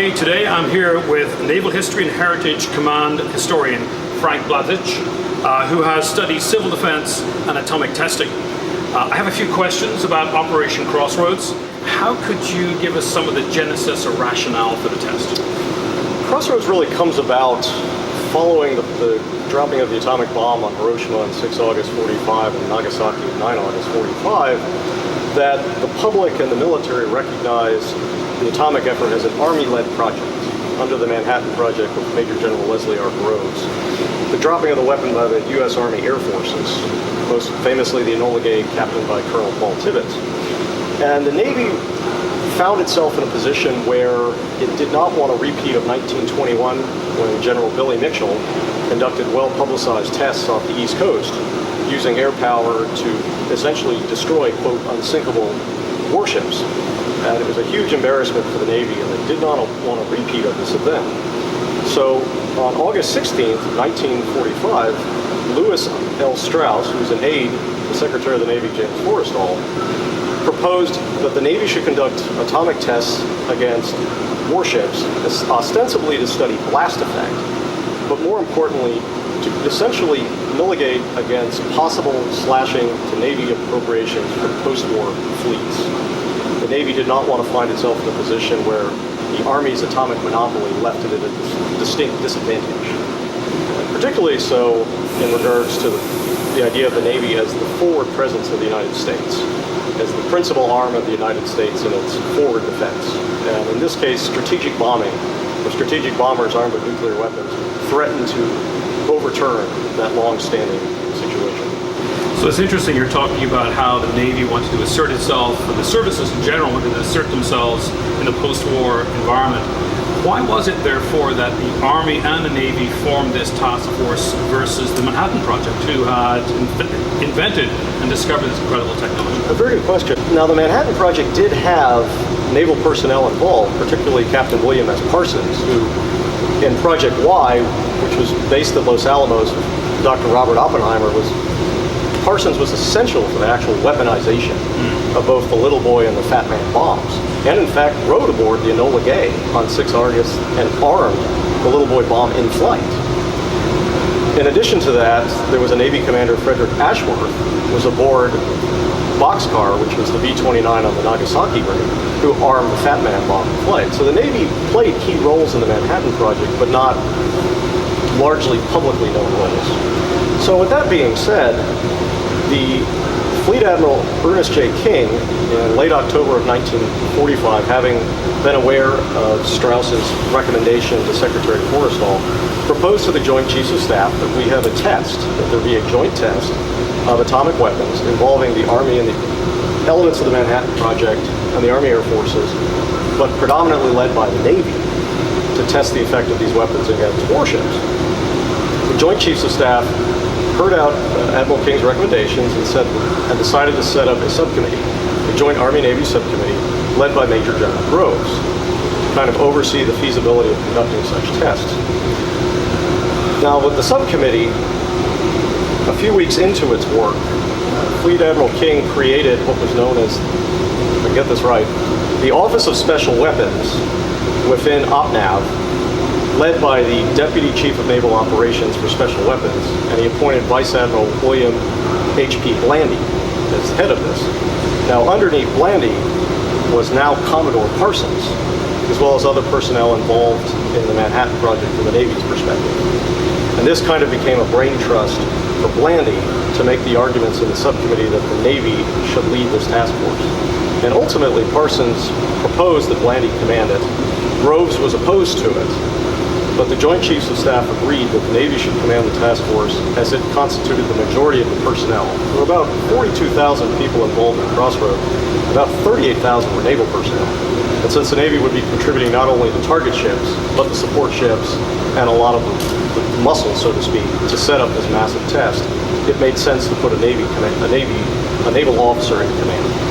Hi, today I'm here with Naval History and Heritage Command historian Frank Blazich, who has studied civil defense and atomic testing. I have a few questions about Operation Crossroads. How could you give us some of the genesis or rationale for the test? Crossroads really comes about following the dropping of the atomic bomb on Hiroshima on 6 August 45 and Nagasaki on 9 August 45, that the public and the military recognized the atomic effort as an Army-led project under the Manhattan Project with Major General Leslie R. Groves. The dropping of the weapon by the U.S. Army Air Forces, most famously the Enola Gay, captained by Colonel Paul Tibbets. And the Navy found itself in a position where it did not want a repeat of 1921 when General Billy Mitchell conducted well-publicized tests off the East Coast using air power to essentially destroy, quote, unsinkable warships. And it was a huge embarrassment for the Navy, and they did not want a repeat of this event. So on August 16th, 1945, Lewis L. Strauss, who's an aide to the Secretary of the Navy, James Forrestal, proposed that the Navy should conduct atomic tests against warships, ostensibly to study blast effect, but more importantly, to essentially mitigate against possible slashing to Navy appropriations for post-war fleets. The Navy did not want to find itself in a position where the Army's atomic monopoly left it at a distinct disadvantage. Particularly so in regards to the idea of the Navy as the forward presence of the United States, as the principal arm of the United States in its forward defense. And in this case, strategic bombing, or strategic bombers armed with nuclear weapons, threatened to overturn that long-standing situation. So it's interesting you're talking about how the Navy wanted to assert itself, and the services in general wanted to assert themselves in the post-war environment. Why was it, therefore, that the Army and the Navy formed this task force versus the Manhattan Project, who had invented and discovered this incredible technology? A very good question. Now, the Manhattan Project did have naval personnel involved, particularly Captain William S. Parsons, who in Project Y, which was based at Los Alamos, Dr. Robert Oppenheimer, Parsons was essential for the actual weaponization of both the Little Boy and the Fat Man bombs, and in fact rode aboard the Enola Gay on 6 August and armed the Little Boy bomb in flight. In addition to that, there was a Navy commander, Frederick Ashworth, who was aboard Boxcar, which was the B-29 on the Nagasaki raid, who armed the Fat Man bomb in flight. So the Navy played key roles in the Manhattan Project, but not largely publicly known roles. So with that being said, the Fleet Admiral Ernest J. King, in late October of 1945, having been aware of Strauss's recommendation to Secretary Forrestal, proposed to the Joint Chiefs of Staff that we have a test, that there be a joint test of atomic weapons involving the Army and the elements of the Manhattan Project and the Army Air Forces, but predominantly led by the Navy, to test the effect of these weapons against warships. The Joint Chiefs of Staff heard out Admiral King's recommendations and decided to set up a subcommittee, a joint Army-Navy subcommittee led by Major General Groves, to kind of oversee the feasibility of conducting such tests. Now, with the subcommittee, a few weeks into its work, Fleet Admiral King created what was known as, if I get this right, the Office of Special Weapons within OPNAV, led by the Deputy Chief of Naval Operations for Special Weapons, and he appointed Vice Admiral William H.P. Blandy as head of this. Now, underneath Blandy was now Commodore Parsons, as well as other personnel involved in the Manhattan Project from the Navy's perspective. And this kind of became a brain trust for Blandy to make the arguments in the subcommittee that the Navy should lead this task force. And ultimately, Parsons proposed that Blandy command it. Groves was opposed to it, but the Joint Chiefs of Staff agreed that the Navy should command the task force as it constituted the majority of the personnel. There were about 42,000 people involved in Crossroads. About 38,000 were naval personnel. And since the Navy would be contributing not only the target ships, but the support ships and a lot of the muscle, so to speak, to set up this massive test, it made sense to put a naval officer in command.